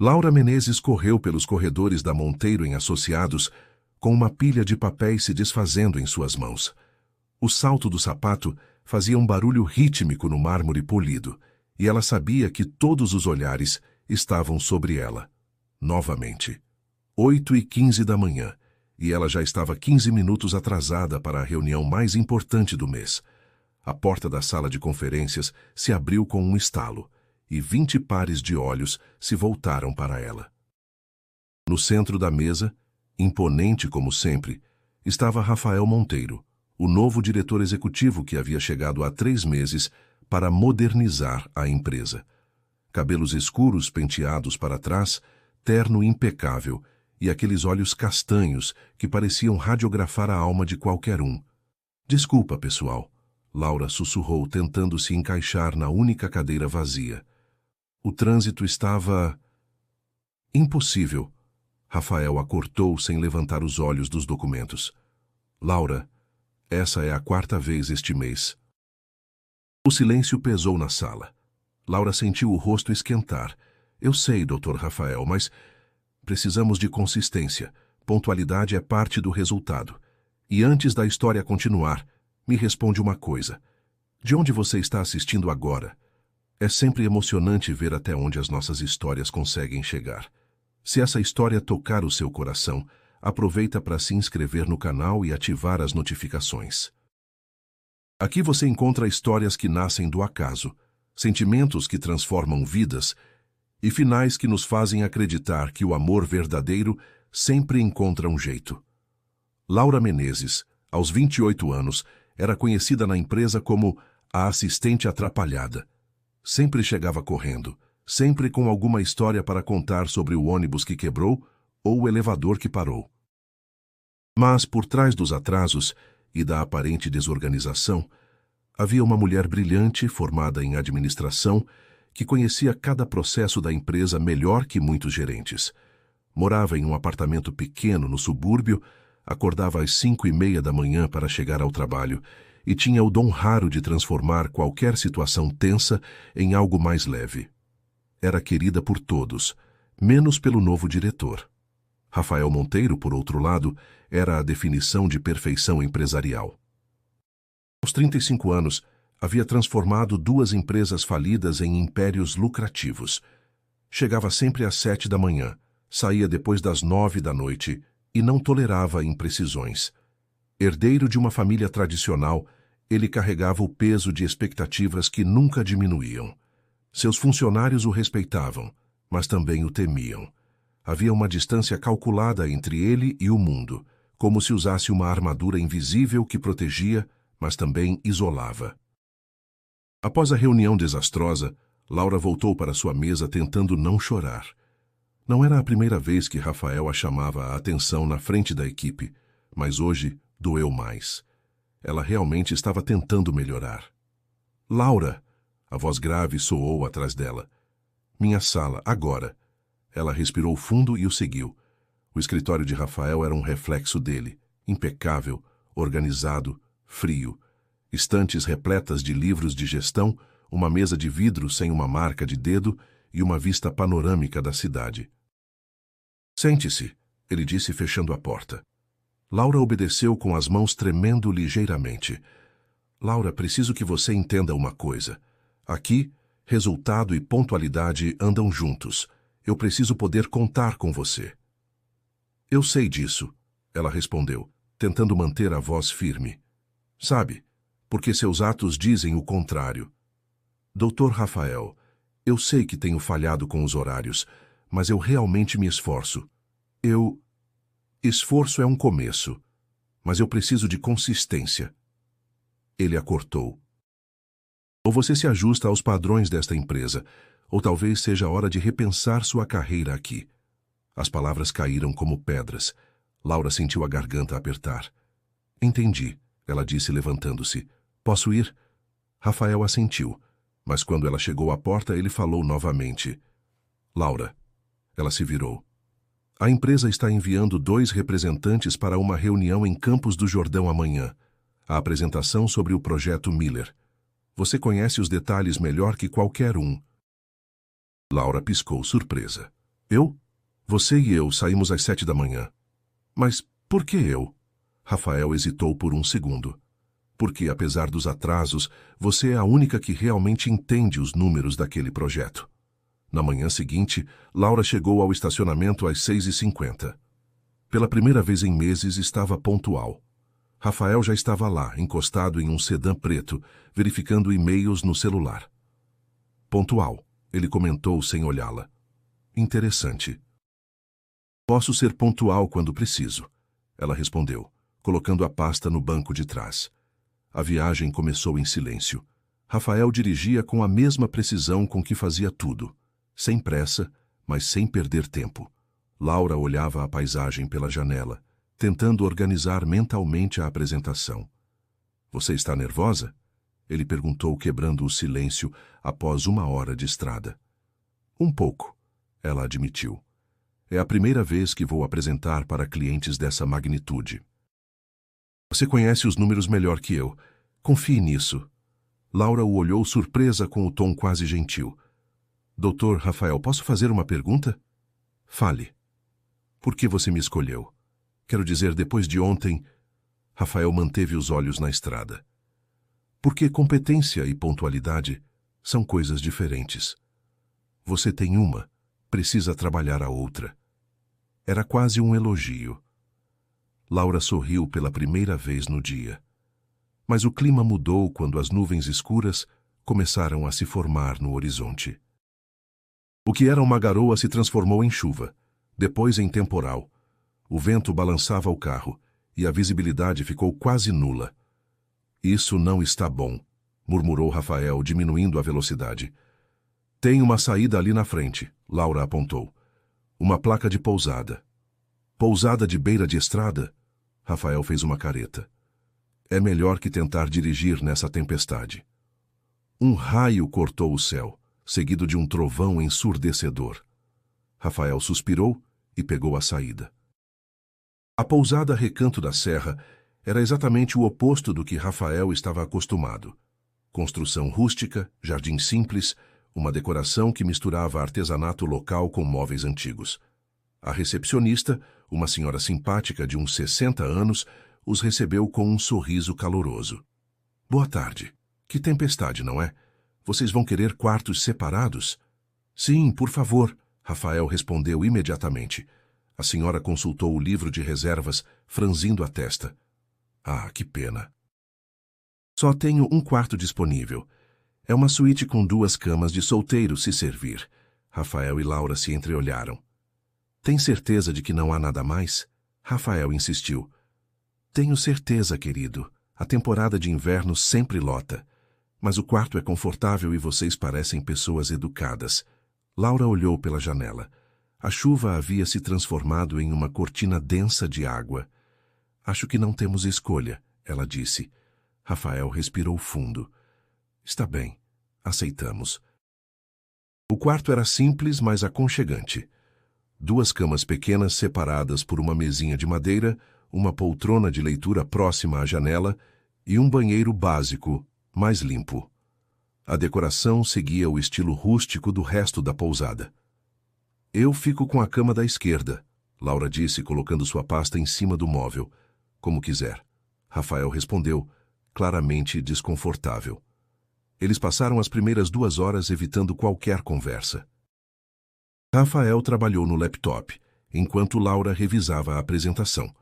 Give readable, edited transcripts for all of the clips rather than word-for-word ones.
Laura Menezes correu pelos corredores da Monteiro em Associados, com uma pilha de papéis se desfazendo em suas mãos. O salto do sapato fazia um barulho rítmico no mármore polido, e ela sabia que todos os olhares estavam sobre ela. Novamente. 8h15 da manhã, e ela já estava 15 minutos atrasada para a reunião mais importante do mês. A porta da sala de conferências se abriu com um estalo, e 20 pares de olhos se voltaram para ela. No centro da mesa, imponente como sempre, estava Rafael Monteiro, o novo diretor executivo que havia chegado há 3 meses para modernizar a empresa. Cabelos escuros penteados para trás, terno impecável e aqueles olhos castanhos que pareciam radiografar a alma de qualquer um. Desculpa, pessoal, Laura sussurrou, tentando se encaixar na única cadeira vazia. O trânsito estava... Impossível. Rafael a cortou sem levantar os olhos dos documentos. Laura, essa é a 4ª vez este mês. O silêncio pesou na sala. Laura sentiu o rosto esquentar. Eu sei, Dr. Rafael, mas precisamos de consistência. Pontualidade é parte do resultado. E antes da história continuar, me responde uma coisa. De onde você está assistindo agora? É sempre emocionante ver até onde as nossas histórias conseguem chegar. Se essa história tocar o seu coração, aproveita para se inscrever no canal e ativar as notificações. Aqui você encontra histórias que nascem do acaso, sentimentos que transformam vidas e finais que nos fazem acreditar que o amor verdadeiro sempre encontra um jeito. Laura Menezes, aos 28 anos, era conhecida na empresa como a assistente atrapalhada. Sempre chegava correndo, sempre com alguma história para contar sobre o ônibus que quebrou ou o elevador que parou. Mas, por trás dos atrasos e da aparente desorganização, havia uma mulher brilhante, formada em administração, que conhecia cada processo da empresa melhor que muitos gerentes. Morava em um apartamento pequeno no subúrbio, acordava às 5h30 da manhã para chegar ao trabalho e tinha o dom raro de transformar qualquer situação tensa em algo mais leve. Era querida por todos, menos pelo novo diretor. Rafael Monteiro, por outro lado, era a definição de perfeição empresarial. Aos 35 anos, havia transformado 2 empresas falidas em impérios lucrativos. Chegava sempre às 7 da manhã, saía depois das 9 da noite e não tolerava imprecisões. Herdeiro de uma família tradicional, ele carregava o peso de expectativas que nunca diminuíam. Seus funcionários o respeitavam, mas também o temiam. Havia uma distância calculada entre ele e o mundo, como se usasse uma armadura invisível que protegia, mas também isolava. Após a reunião desastrosa, Laura voltou para sua mesa tentando não chorar. Não era a primeira vez que Rafael a chamava a atenção na frente da equipe, mas hoje doeu mais. Ela realmente estava tentando melhorar. Laura! A voz grave soou atrás dela. Minha sala, agora. Ela respirou fundo e o seguiu. O escritório de Rafael era um reflexo dele, impecável, organizado, frio. Estantes repletas de livros de gestão, uma mesa de vidro sem uma marca de dedo e uma vista panorâmica da cidade. Sente-se, ele disse fechando a porta. Laura obedeceu com as mãos tremendo ligeiramente. Laura, preciso que você entenda uma coisa. Aqui, resultado e pontualidade andam juntos. Eu preciso poder contar com você. Eu sei disso, ela respondeu, tentando manter a voz firme. Sabe, porque seus atos dizem o contrário. Dr. Rafael, eu sei que tenho falhado com os horários, mas eu realmente me esforço. Esforço é um começo, mas eu preciso de consistência. Ele a cortou. Ou você se ajusta aos padrões desta empresa, ou talvez seja a hora de repensar sua carreira aqui. As palavras caíram como pedras. Laura sentiu a garganta apertar. Entendi, ela disse levantando-se. Posso ir? Rafael assentiu, mas quando ela chegou à porta, ele falou novamente. Laura. Ela se virou. A empresa está enviando 2 representantes para uma reunião em Campos do Jordão amanhã. A apresentação sobre o projeto Miller. Você conhece os detalhes melhor que qualquer um. Laura piscou surpresa. Eu? Você e eu saímos às 7 da manhã. Mas por que eu? Rafael hesitou por um segundo. Porque, apesar dos atrasos, você é a única que realmente entende os números daquele projeto. Na manhã seguinte, Laura chegou ao estacionamento às 6h50. Pela primeira vez em meses, estava pontual. Rafael já estava lá, encostado em um sedã preto, verificando e-mails no celular. Pontual, ele comentou sem olhá-la. Interessante. Posso ser pontual quando preciso, ela respondeu, colocando a pasta no banco de trás. A viagem começou em silêncio. Rafael dirigia com a mesma precisão com que fazia tudo, sem pressa, mas sem perder tempo. Laura olhava a paisagem pela janela, tentando organizar mentalmente a apresentação. Você está nervosa? Ele perguntou, quebrando o silêncio após 1 hora de estrada. Um pouco, ela admitiu. É a primeira vez que vou apresentar para clientes dessa magnitude. Você conhece os números melhor que eu. Confie nisso. Laura o olhou surpresa com o tom quase gentil. Doutor Rafael, posso fazer uma pergunta? Fale. Por que você me escolheu? Quero dizer, depois de ontem... Rafael manteve os olhos na estrada. Porque competência e pontualidade são coisas diferentes. Você tem uma, precisa trabalhar a outra. Era quase um elogio. Laura sorriu pela primeira vez no dia. Mas o clima mudou quando as nuvens escuras começaram a se formar no horizonte. O que era uma garoa se transformou em chuva, depois em temporal. O vento balançava o carro e a visibilidade ficou quase nula. Isso não está bom, murmurou Rafael, diminuindo a velocidade. Tem uma saída ali na frente, Laura apontou. Uma placa de pousada. Pousada de beira de estrada? Rafael fez uma careta. É melhor que tentar dirigir nessa tempestade. Um raio cortou o céu, seguido de um trovão ensurdecedor. Rafael suspirou e pegou a saída. A pousada Recanto da Serra era exatamente o oposto do que Rafael estava acostumado. Construção rústica, jardim simples, uma decoração que misturava artesanato local com móveis antigos. A recepcionista, uma senhora simpática de uns 60 anos, os recebeu com um sorriso caloroso. Boa tarde. Que tempestade, não é? Vocês vão querer quartos separados? Sim, por favor, Rafael respondeu imediatamente. A senhora consultou o livro de reservas, franzindo a testa. Ah, que pena. Só tenho um quarto disponível. É uma suíte com 2 camas de solteiro, se servir. Rafael e Laura se entreolharam. Tem certeza de que não há nada mais? Rafael insistiu. Tenho certeza, querido. A temporada de inverno sempre lota. Mas o quarto é confortável e vocês parecem pessoas educadas. Laura olhou pela janela. A chuva havia se transformado em uma cortina densa de água. Acho que não temos escolha, ela disse. Rafael respirou fundo. Está bem, aceitamos. O quarto era simples, mas aconchegante. 2 camas pequenas separadas por uma mesinha de madeira, uma poltrona de leitura próxima à janela e um banheiro básico, mais limpo. A decoração seguia o estilo rústico do resto da pousada. Eu fico com a cama da esquerda, Laura disse, colocando sua pasta em cima do móvel. Como quiser. Rafael respondeu, claramente desconfortável. Eles passaram as primeiras 2 horas evitando qualquer conversa. Rafael trabalhou no laptop, enquanto Laura revisava a apresentação.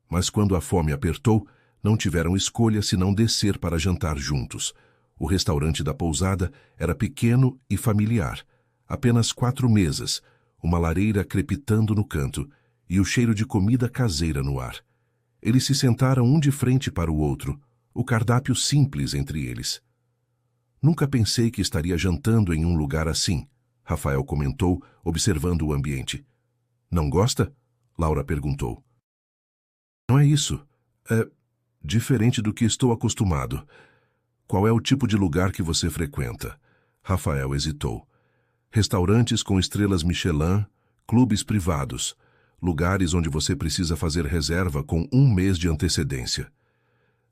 Mas quando a fome apertou, não tiveram escolha senão descer para jantar juntos. O restaurante da pousada era pequeno e familiar. Apenas 4 mesas, uma lareira crepitando no canto e o cheiro de comida caseira no ar. Eles se sentaram um de frente para o outro, o cardápio simples entre eles. Nunca pensei que estaria jantando em um lugar assim, Rafael comentou, observando o ambiente. Não gosta? Laura perguntou. Não é isso. É diferente do que estou acostumado. Qual é o tipo de lugar que você frequenta? Rafael hesitou. Restaurantes com estrelas Michelin, clubes privados, lugares onde você precisa fazer reserva com 1 mês de antecedência.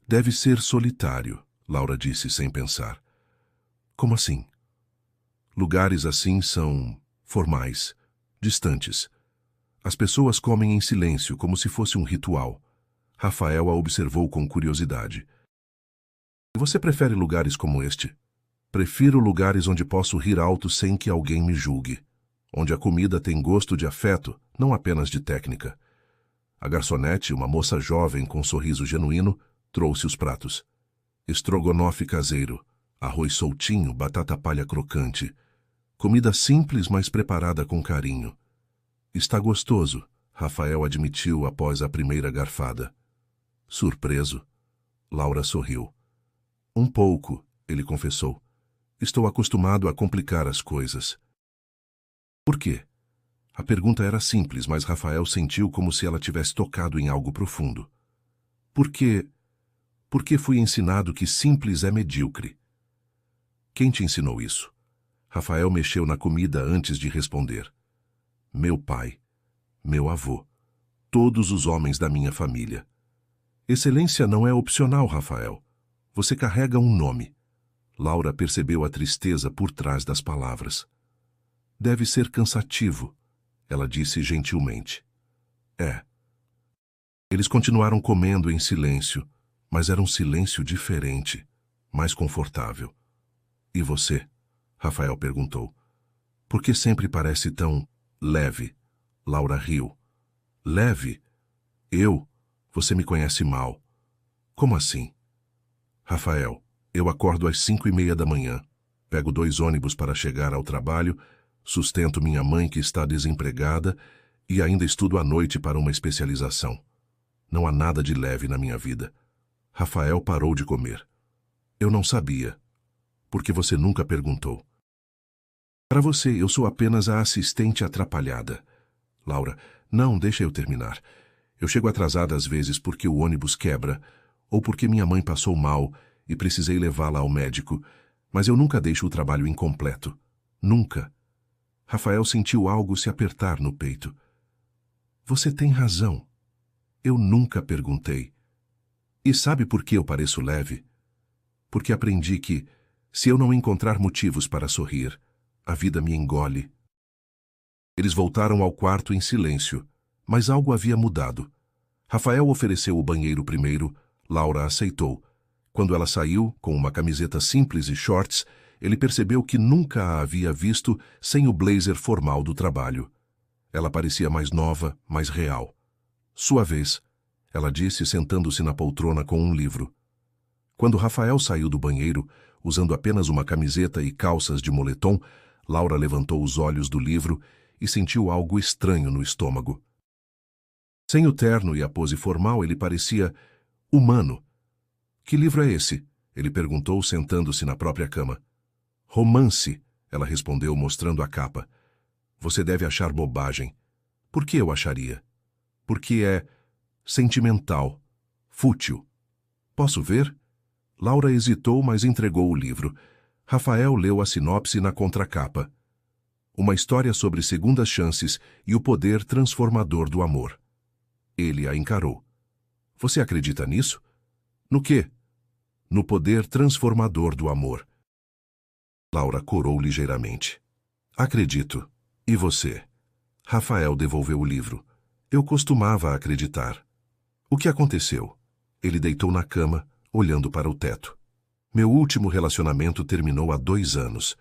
Deve ser solitário, Laura disse sem pensar. Como assim? Lugares assim são formais. distantes. As pessoas comem em silêncio, como se fosse um ritual. Rafael a observou com curiosidade. Você prefere lugares como este? Prefiro lugares onde posso rir alto sem que alguém me julgue. Onde a comida tem gosto de afeto, não apenas de técnica. A garçonete, uma moça jovem com um sorriso genuíno, trouxe os pratos. Estrogonofe caseiro, arroz soltinho, batata palha crocante. Comida simples, mas preparada com carinho. Está gostoso, Rafael admitiu após a primeira garfada. Surpreso, Laura sorriu. Um pouco, ele confessou. Estou acostumado a complicar as coisas. Por quê? A pergunta era simples, mas Rafael sentiu como se ela tivesse tocado em algo profundo. Porque fui ensinado que simples é medíocre. Quem te ensinou isso? Rafael mexeu na comida antes de responder. Meu pai, meu avô, todos os homens da minha família. Excelência não é opcional, Rafael. Você carrega um nome. Laura percebeu a tristeza por trás das palavras. Deve ser cansativo, ela disse gentilmente. É. Eles continuaram comendo em silêncio, mas era um silêncio diferente, mais confortável. E você? Rafael perguntou. Por que sempre parece tão leve? Laura riu. Leve? Eu? Você me conhece mal. Como assim? Rafael, eu acordo às 5:30 da manhã, pego 2 ônibus para chegar ao trabalho, sustento minha mãe que está desempregada e ainda estudo à noite para uma especialização. Não há nada de leve na minha vida. Rafael parou de comer. Eu não sabia. Porque você nunca perguntou. Para você, eu sou apenas a assistente atrapalhada. Laura, não, deixa eu terminar. Eu chego atrasada às vezes porque o ônibus quebra, ou porque minha mãe passou mal e precisei levá-la ao médico, mas eu nunca deixo o trabalho incompleto. Nunca. Rafael sentiu algo se apertar no peito. Você tem razão. Eu nunca perguntei. E sabe por que eu pareço leve? Porque aprendi que, se eu não encontrar motivos para sorrir, a vida me engole. Eles voltaram ao quarto em silêncio, mas algo havia mudado. Rafael ofereceu o banheiro primeiro, Laura aceitou. Quando ela saiu, com uma camiseta simples e shorts, ele percebeu que nunca a havia visto sem o blazer formal do trabalho. Ela parecia mais nova, mais real. Sua vez, ela disse, sentando-se na poltrona com um livro. Quando Rafael saiu do banheiro, usando apenas uma camiseta e calças de moletom, Laura levantou os olhos do livro e sentiu algo estranho no estômago. Sem o terno e a pose formal, ele parecia humano. Que livro é esse? Ele perguntou, sentando-se na própria cama. Romance, ela respondeu, mostrando a capa. Você deve achar bobagem. Por que eu acharia? Porque é sentimental, fútil. Posso ver? Laura hesitou, mas entregou o livro. Rafael leu a sinopse na contracapa. Uma história sobre segundas chances e o poder transformador do amor. Ele a encarou. Você acredita nisso? No quê? No poder transformador do amor. Laura corou ligeiramente. Acredito. E você? Rafael devolveu o livro. Eu costumava acreditar. O que aconteceu? Ele deitou na cama, olhando para o teto. Meu último relacionamento terminou há 2 anos.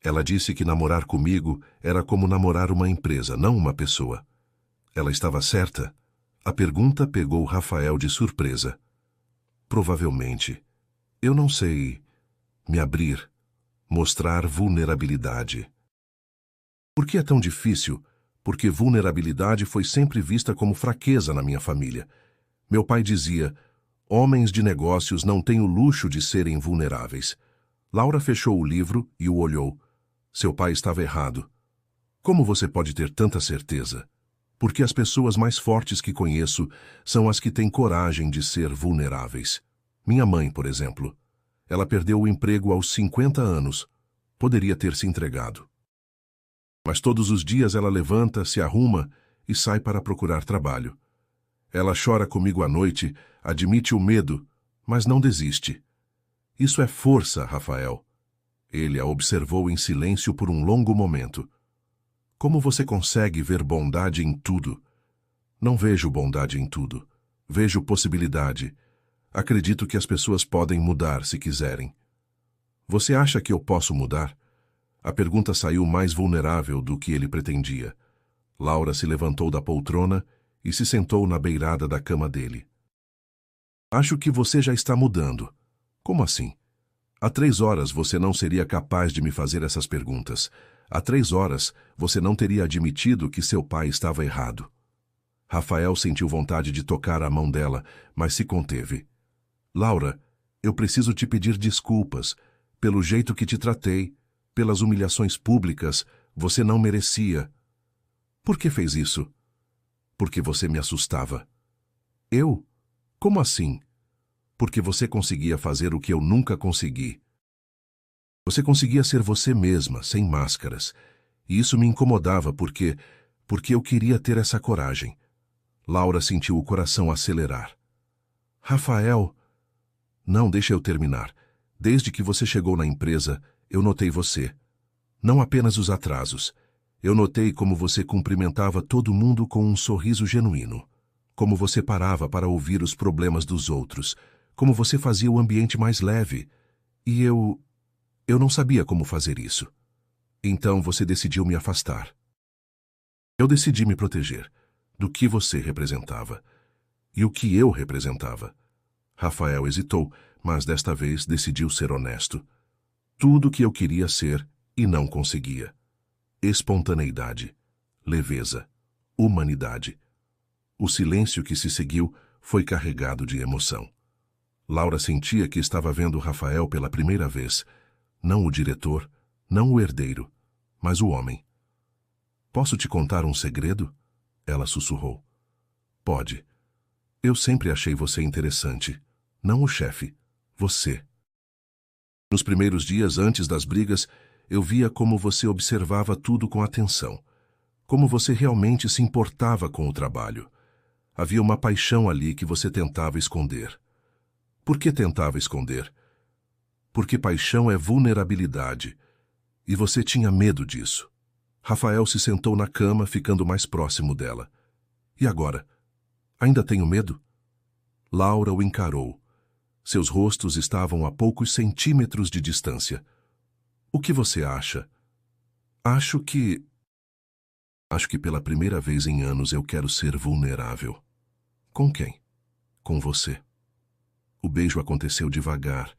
Ela disse que namorar comigo era como namorar uma empresa, não uma pessoa. Ela estava certa? A pergunta pegou Rafael de surpresa. Provavelmente. Eu não sei me abrir, mostrar vulnerabilidade. Por que é tão difícil? Porque vulnerabilidade foi sempre vista como fraqueza na minha família. Meu pai dizia, homens de negócios não têm o luxo de serem vulneráveis. Laura fechou o livro e o olhou. Seu pai estava errado. Como você pode ter tanta certeza? Porque as pessoas mais fortes que conheço são as que têm coragem de ser vulneráveis. Minha mãe, por exemplo. Ela perdeu o emprego aos 50 anos. Poderia ter se entregado. Mas todos os dias ela levanta, se arruma e sai para procurar trabalho. Ela chora comigo à noite, admite o medo, mas não desiste. Isso é força, Rafael. Ele a observou em silêncio por um longo momento. Como você consegue ver bondade em tudo? Não vejo bondade em tudo. Vejo possibilidade. Acredito que as pessoas podem mudar se quiserem. Você acha que eu posso mudar? A pergunta saiu mais vulnerável do que ele pretendia. Laura se levantou da poltrona e se sentou na beirada da cama dele. Acho que você já está mudando. Como assim? Há 3 horas você não seria capaz de me fazer essas perguntas. Há 3 horas você não teria admitido que seu pai estava errado. Rafael sentiu vontade de tocar a mão dela, mas se conteve. Laura, eu preciso te pedir desculpas pelo jeito que te tratei, pelas humilhações públicas. Você não merecia. Por que fez isso? Porque você me assustava. Eu? Como assim? Porque você conseguia fazer o que eu nunca consegui. Você conseguia ser você mesma, sem máscaras. E isso me incomodava porque eu queria ter essa coragem. Laura sentiu o coração acelerar. Rafael... Não, deixa eu terminar. Desde que você chegou na empresa, eu notei você. Não apenas os atrasos. Eu notei como você cumprimentava todo mundo com um sorriso genuíno. Como você parava para ouvir os problemas dos outros. Como você fazia o ambiente mais leve. E eu não sabia como fazer isso. Então você decidiu me afastar. Eu decidi me proteger do que você representava e o que eu representava. Rafael hesitou, mas desta vez decidiu ser honesto. Tudo o que eu queria ser e não conseguia. Espontaneidade, leveza, humanidade. O silêncio que se seguiu foi carregado de emoção. Laura sentia que estava vendo Rafael pela primeira vez. Não o diretor, não o herdeiro, mas o homem. Posso te contar um segredo? Ela sussurrou. Pode. Eu sempre achei você interessante. Não o chefe, você. Nos primeiros dias antes das brigas, eu via como você observava tudo com atenção. Como você realmente se importava com o trabalho. Havia uma paixão ali que você tentava esconder. Por que tentava esconder? Porque paixão é vulnerabilidade. E você tinha medo disso. Rafael se sentou na cama, ficando mais próximo dela. E agora? Ainda tenho medo? Laura o encarou. Seus rostos estavam a poucos centímetros de distância. O que você acha? Acho que pela primeira vez em anos eu quero ser vulnerável. Com quem? Com você. O beijo aconteceu devagar,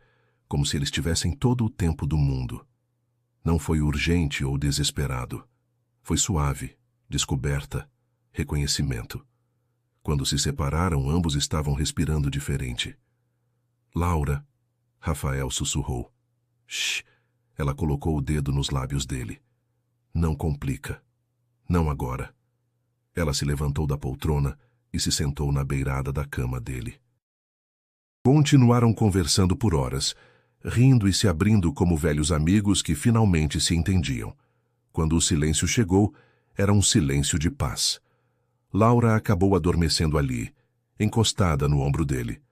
como se eles tivessem todo o tempo do mundo. Não foi urgente ou desesperado. Foi suave, descoberta, reconhecimento. Quando se separaram, ambos estavam respirando diferente. Laura, Rafael sussurrou. Shh. Ela colocou o dedo nos lábios dele. Não complica. Não agora. Ela se levantou da poltrona e se sentou na beirada da cama dele. Continuaram conversando por horas, rindo e se abrindo como velhos amigos que finalmente se entendiam. Quando o silêncio chegou, era um silêncio de paz. Laura acabou adormecendo ali, encostada no ombro dele.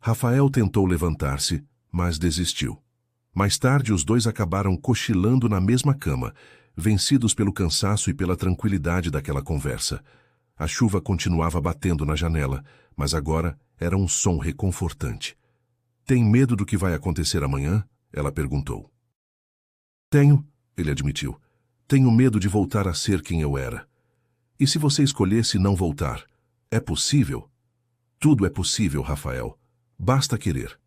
Rafael tentou levantar-se, mas desistiu. Mais tarde, os dois acabaram cochilando na mesma cama, vencidos pelo cansaço e pela tranquilidade daquela conversa. A chuva continuava batendo na janela, mas agora era um som reconfortante. Tem medo do que vai acontecer amanhã? Ela perguntou. Tenho, ele admitiu. Tenho medo de voltar a ser quem eu era. E se você escolhesse não voltar? É possível? Tudo é possível, Rafael. Basta querer.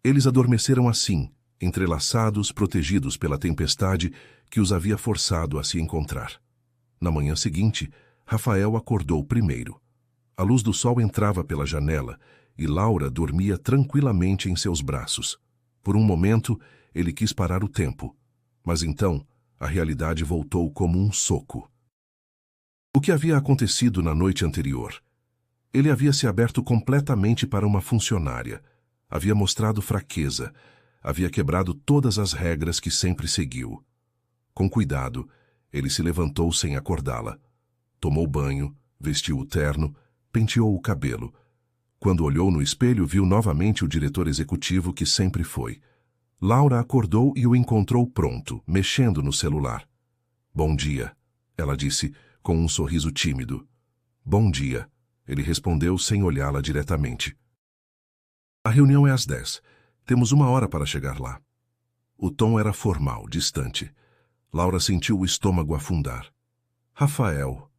Eles adormeceram assim, entrelaçados, protegidos pela tempestade que os havia forçado a se encontrar. Na manhã seguinte, Rafael acordou primeiro. A luz do sol entrava pela janela e Laura dormia tranquilamente em seus braços. Por um momento, ele quis parar o tempo, mas então a realidade voltou como um soco. O que havia acontecido na noite anterior? Ele havia se aberto completamente para uma funcionária, havia mostrado fraqueza, havia quebrado todas as regras que sempre seguiu. Com cuidado, ele se levantou sem acordá-la. Tomou banho, vestiu o terno, penteou o cabelo. Quando olhou no espelho, viu novamente o diretor executivo que sempre foi. Laura acordou e o encontrou pronto, mexendo no celular. Bom dia. ela disse, com um sorriso tímido. Bom dia, ele respondeu sem olhá-la diretamente. A reunião é às 10. Temos 1 hora para chegar lá. O tom era formal, distante. Laura sentiu o estômago afundar. Rafael.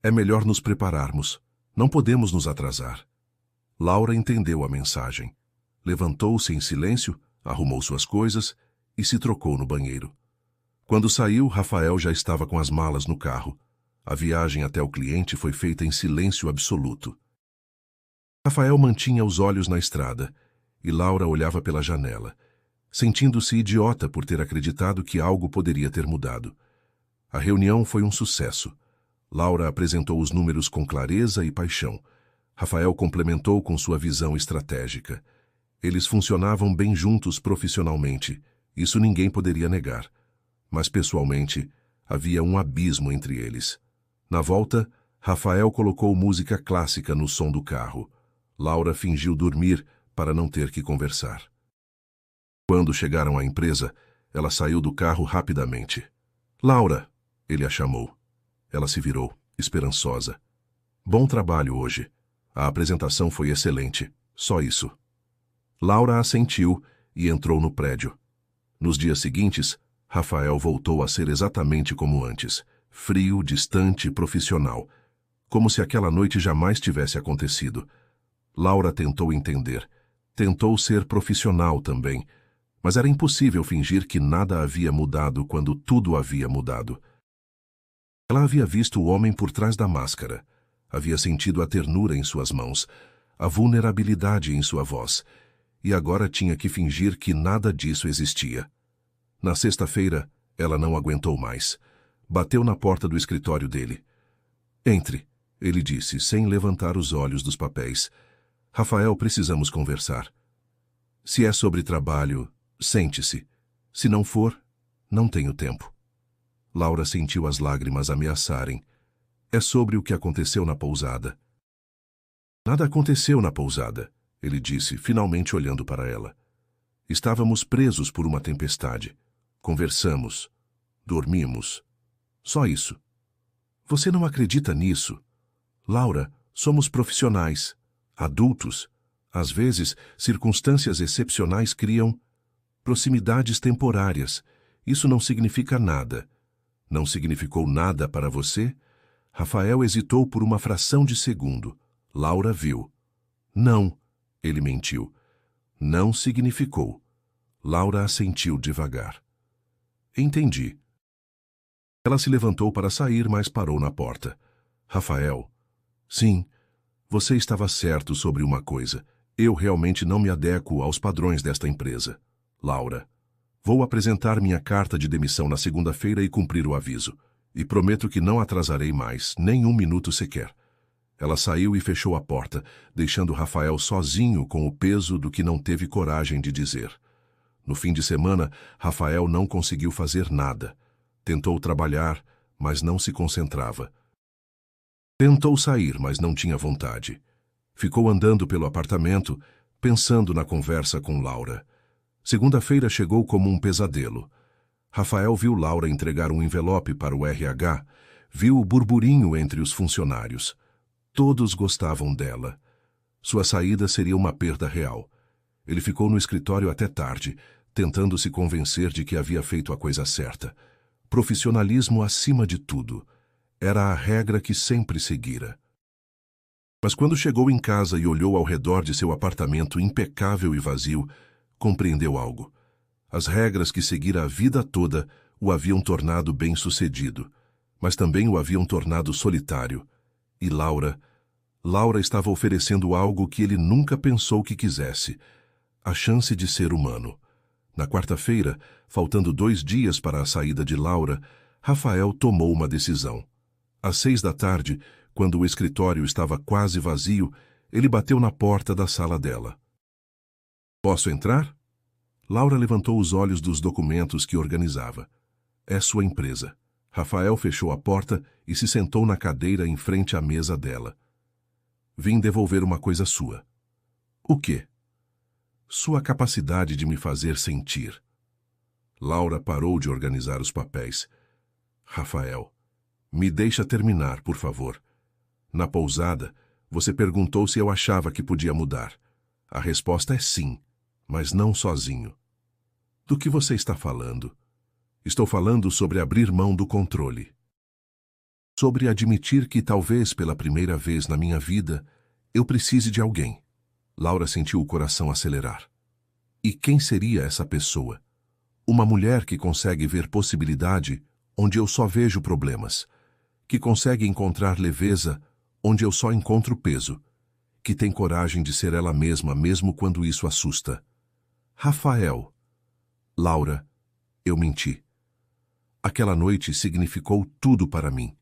É melhor nos prepararmos. Não podemos nos atrasar. Laura entendeu a mensagem. Levantou-se em silêncio, arrumou suas coisas e se trocou no banheiro. Quando saiu, Rafael já estava com as malas no carro. A viagem até o cliente foi feita em silêncio absoluto. Rafael mantinha os olhos na estrada e Laura olhava pela janela, sentindo-se idiota por ter acreditado que algo poderia ter mudado. A reunião foi um sucesso. Laura apresentou os números com clareza e paixão. Rafael complementou com sua visão estratégica. Eles funcionavam bem juntos profissionalmente, isso ninguém poderia negar. Mas pessoalmente, havia um abismo entre eles. Na volta, Rafael colocou música clássica no som do carro. Laura fingiu dormir para não ter que conversar. Quando chegaram à empresa, ela saiu do carro rapidamente. Laura, ele a chamou. Ela se virou, esperançosa. Bom trabalho hoje. A apresentação foi excelente. Só isso. Laura assentiu e entrou no prédio. Nos dias seguintes, Rafael voltou a ser exatamente como antes, frio, distante e profissional, como se aquela noite jamais tivesse acontecido. Laura tentou entender, tentou ser profissional também, mas era impossível fingir que nada havia mudado quando tudo havia mudado. Ela havia visto o homem por trás da máscara, havia sentido a ternura em suas mãos, a vulnerabilidade em sua voz, e agora tinha que fingir que nada disso existia. Na sexta-feira, ela não aguentou mais. Bateu na porta do escritório dele. Entre, ele disse, sem levantar os olhos dos papéis. Rafael, precisamos conversar. Se é sobre trabalho, sente-se. Se não for, não tenho tempo. Laura sentiu as lágrimas ameaçarem. É sobre o que aconteceu na pousada. Nada aconteceu na pousada, ele disse, finalmente olhando para ela. Estávamos presos por uma tempestade. Conversamos. Dormimos. Só isso. Você não acredita nisso? Laura, somos profissionais, adultos. Às vezes, circunstâncias excepcionais criam proximidades temporárias. Isso não significa nada. Não significou nada para você? Rafael hesitou por uma fração de segundo. Laura viu. Não, ele mentiu. Não significou. Laura assentiu devagar. Entendi. Ela se levantou para sair, mas parou na porta. Rafael. Sim, você estava certo sobre uma coisa. Eu realmente não me adequo aos padrões desta empresa. Laura. Vou apresentar minha carta de demissão na segunda-feira e cumprir o aviso. E prometo que não atrasarei mais, nem um minuto sequer. Ela saiu e fechou a porta, deixando Rafael sozinho com o peso do que não teve coragem de dizer. No fim de semana, Rafael não conseguiu fazer nada. Tentou trabalhar, mas não se concentrava. Tentou sair, mas não tinha vontade. Ficou andando pelo apartamento, pensando na conversa com Laura. Segunda-feira chegou como um pesadelo. Rafael viu Laura entregar um envelope para o RH, viu o burburinho entre os funcionários. Todos gostavam dela. Sua saída seria uma perda real. Ele ficou no escritório até tarde, tentando se convencer de que havia feito a coisa certa. Profissionalismo acima de tudo. Era a regra que sempre seguira. Mas quando chegou em casa e olhou ao redor de seu apartamento impecável e vazio, compreendeu algo. As regras que seguira a vida toda o haviam tornado bem-sucedido, mas também o haviam tornado solitário. E Laura estava oferecendo algo que ele nunca pensou que quisesse, a chance de ser humano. Na quarta-feira, faltando 2 dias para a saída de Laura, Rafael tomou uma decisão. Às 6 da tarde, quando o escritório estava quase vazio, ele bateu na porta da sala dela. Posso entrar? Laura levantou os olhos dos documentos que organizava. É sua empresa. Rafael fechou a porta e se sentou na cadeira em frente à mesa dela. Vim devolver uma coisa sua. O quê? Sua capacidade de me fazer sentir. Laura parou de organizar os papéis. Rafael, Me deixa terminar, por favor. Na pousada, você perguntou se eu achava que podia mudar. A resposta é sim, mas não sozinho. Do que você está falando? Estou falando sobre abrir mão do controle. Sobre admitir que talvez pela primeira vez na minha vida eu precise de alguém. Laura sentiu o coração acelerar. E quem seria essa pessoa? Uma mulher que consegue ver possibilidade onde eu só vejo problemas, que consegue encontrar leveza onde eu só encontro peso, que tem coragem de ser ela mesma mesmo quando isso assusta. Rafael. Laura, eu menti. Aquela noite significou tudo para mim.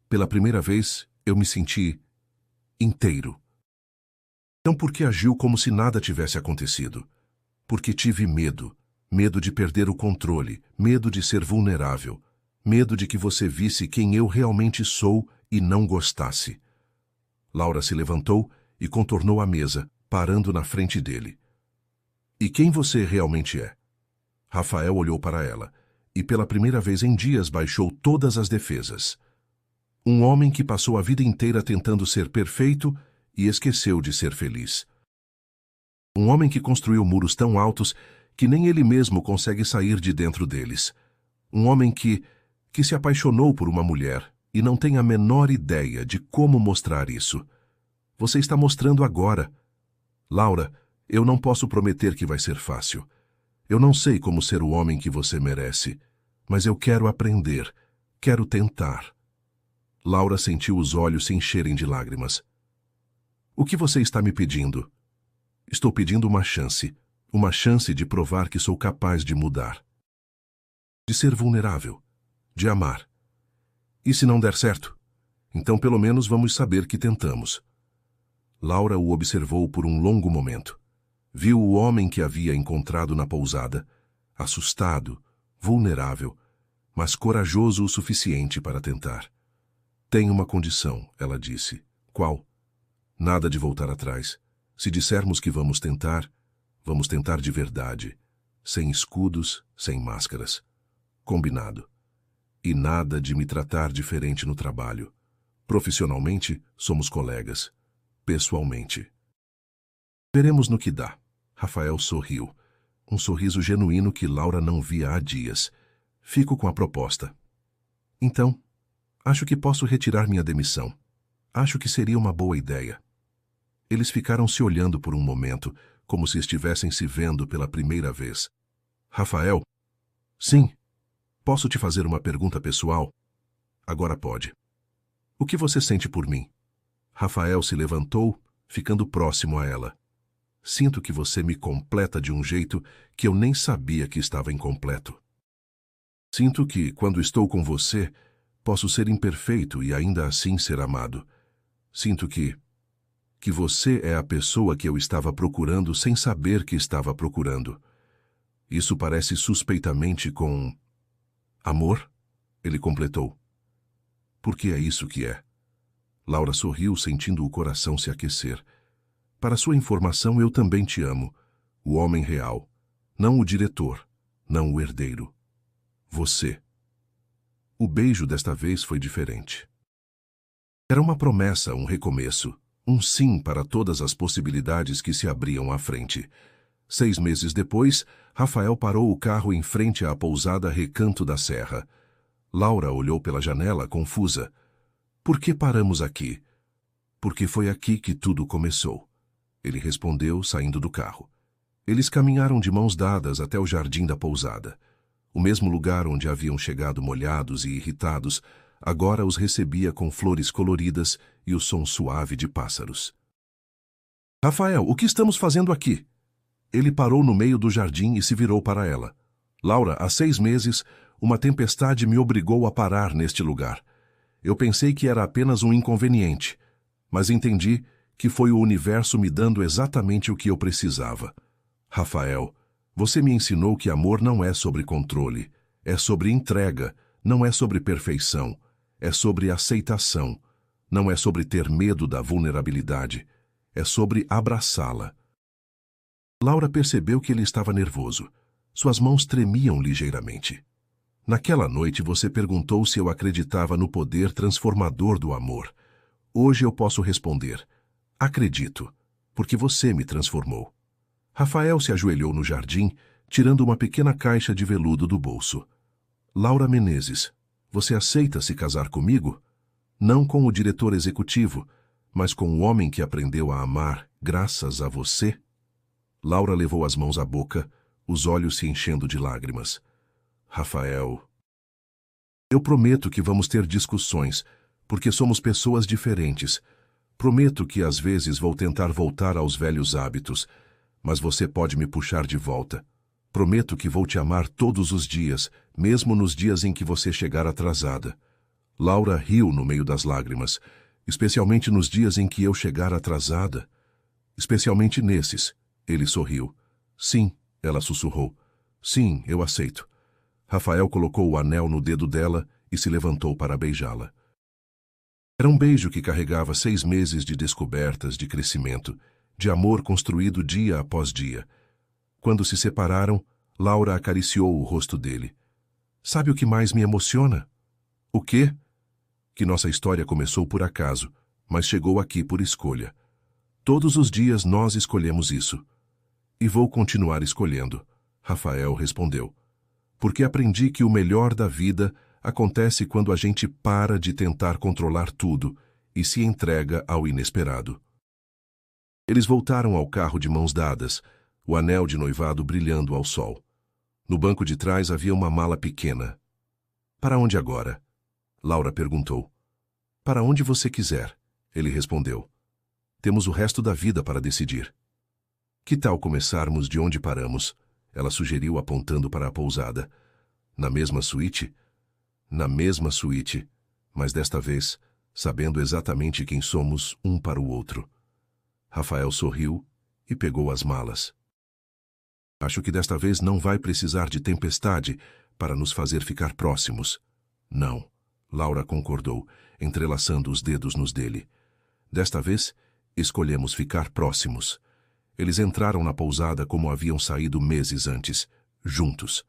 Pela primeira vez, eu me senti inteiro. Então por que agiu como se nada tivesse acontecido? Porque tive medo. Medo de perder o controle, medo de ser vulnerável, medo de que você visse quem eu realmente sou e não gostasse. Laura se levantou e contornou a mesa, parando na frente dele. E quem você realmente é? Rafael olhou para ela e pela primeira vez em dias baixou todas as defesas. Um homem que passou a vida inteira tentando ser perfeito e esqueceu de ser feliz. Um homem que construiu muros tão altos que nem ele mesmo consegue sair de dentro deles. Um homem que se apaixonou por uma mulher e não tem a menor ideia de como mostrar isso. Você está mostrando agora. Laura, eu não posso prometer que vai ser fácil. Eu não sei como ser o homem que você merece, mas eu quero aprender, quero tentar. Laura sentiu os olhos se encherem de lágrimas. O que você está me pedindo? Estou pedindo uma chance de provar que sou capaz de mudar. De ser vulnerável, de amar. E se não der certo? Então pelo menos vamos saber que tentamos. Laura o observou por um longo momento. Viu o homem que havia encontrado na pousada, assustado, vulnerável, mas corajoso o suficiente para tentar. Tenho uma condição, ela disse. Qual? Nada de voltar atrás. Se dissermos que vamos tentar de verdade, sem escudos, sem máscaras. Combinado. E nada de me tratar diferente no trabalho. Profissionalmente, somos colegas. Pessoalmente. Veremos no que dá. Rafael sorriu. Um sorriso genuíno que Laura não via há dias. Fico com a proposta. Então, acho que posso retirar minha demissão. Acho que seria uma boa ideia. Eles ficaram se olhando por um momento, como se estivessem se vendo pela primeira vez. Rafael? Sim. Posso te fazer uma pergunta pessoal? Agora pode. O que você sente por mim? Rafael se levantou, ficando próximo a ela. Sinto que você me completa de um jeito que eu nem sabia que estava incompleto. Sinto que, quando estou com você, posso ser imperfeito e ainda assim ser amado. Sinto que você é a pessoa que eu estava procurando sem saber que estava procurando. Isso parece suspeitamente com amor? Ele completou. Porque é isso que é. Laura sorriu, sentindo o coração se aquecer. Para sua informação, eu também te amo. O homem real. Não o diretor. Não o herdeiro. Você. O beijo desta vez foi diferente. Era uma promessa, um recomeço. Um sim para todas as possibilidades que se abriam à frente. 6 meses depois, Rafael parou o carro em frente à pousada Recanto da Serra. Laura olhou pela janela, confusa. Por que paramos aqui? Porque foi aqui que tudo começou. Ele respondeu, saindo do carro. Eles caminharam de mãos dadas até o jardim da pousada. O mesmo lugar onde haviam chegado molhados e irritados, agora os recebia com flores coloridas e o som suave de pássaros. Rafael, o que estamos fazendo aqui? Ele parou no meio do jardim e se virou para ela. Laura, há 6 meses, uma tempestade me obrigou a parar neste lugar. Eu pensei que era apenas um inconveniente, mas entendi que foi o universo me dando exatamente o que eu precisava. Rafael, você me ensinou que amor não é sobre controle, é sobre entrega, não é sobre perfeição, é sobre aceitação, não é sobre ter medo da vulnerabilidade, é sobre abraçá-la. Laura percebeu que ele estava nervoso. Suas mãos tremiam ligeiramente. Naquela noite você perguntou se eu acreditava no poder transformador do amor. Hoje eu posso responder: acredito, porque você me transformou. Rafael se ajoelhou no jardim, tirando uma pequena caixa de veludo do bolso. Laura Menezes, você aceita se casar comigo? Não com o diretor executivo, mas com o homem que aprendeu a amar graças a você? Laura levou as mãos à boca, os olhos se enchendo de lágrimas. Rafael, eu prometo que vamos ter discussões, porque somos pessoas diferentes. Prometo que às vezes vou tentar voltar aos velhos hábitos, mas você pode me puxar de volta. Prometo que vou te amar todos os dias, mesmo nos dias em que você chegar atrasada. Laura riu no meio das lágrimas, especialmente nos dias em que eu chegar atrasada. Especialmente nesses. Ele sorriu. Sim, ela sussurrou. Sim, eu aceito. Rafael colocou o anel no dedo dela e se levantou para beijá-la. Era um beijo que carregava 6 meses de descobertas, de crescimento, de amor construído dia após dia. Quando se separaram, Laura acariciou o rosto dele. Sabe o que mais me emociona? O quê? Que nossa história começou por acaso, mas chegou aqui por escolha. Todos os dias nós escolhemos isso. E vou continuar escolhendo, Rafael respondeu. Porque aprendi que o melhor da vida acontece quando a gente para de tentar controlar tudo e se entrega ao inesperado. Eles voltaram ao carro de mãos dadas, o anel de noivado brilhando ao sol. No banco de trás havia uma mala pequena. Para onde agora? Laura perguntou. Para onde você quiser, ele respondeu. Temos o resto da vida para decidir. Que tal começarmos de onde paramos? Ela sugeriu apontando para a pousada. Na mesma suíte? Na mesma suíte, mas desta vez, sabendo exatamente quem somos um para o outro. Rafael sorriu e pegou as malas. Acho que desta vez não vai precisar de tempestade para nos fazer ficar próximos. Não, Laura concordou, entrelaçando os dedos nos dele. Desta vez, escolhemos ficar próximos. Eles entraram na pousada como haviam saído meses antes, juntos.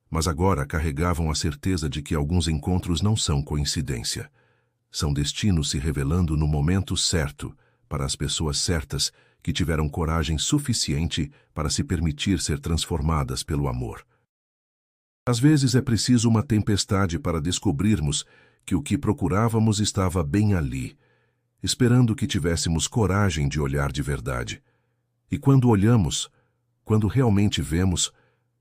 Mas agora carregavam a certeza de que alguns encontros não são coincidência. São destinos se revelando no momento certo, para as pessoas certas que tiveram coragem suficiente para se permitir ser transformadas pelo amor. Às vezes é preciso uma tempestade para descobrirmos que o que procurávamos estava bem ali, esperando que tivéssemos coragem de olhar de verdade. E quando olhamos, quando realmente vemos,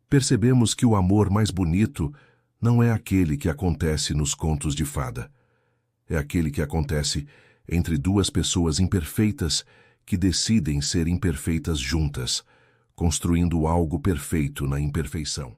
percebemos que o amor mais bonito não é aquele que acontece nos contos de fada. É aquele que acontece entre duas pessoas imperfeitas que decidem ser imperfeitas juntas, construindo algo perfeito na imperfeição.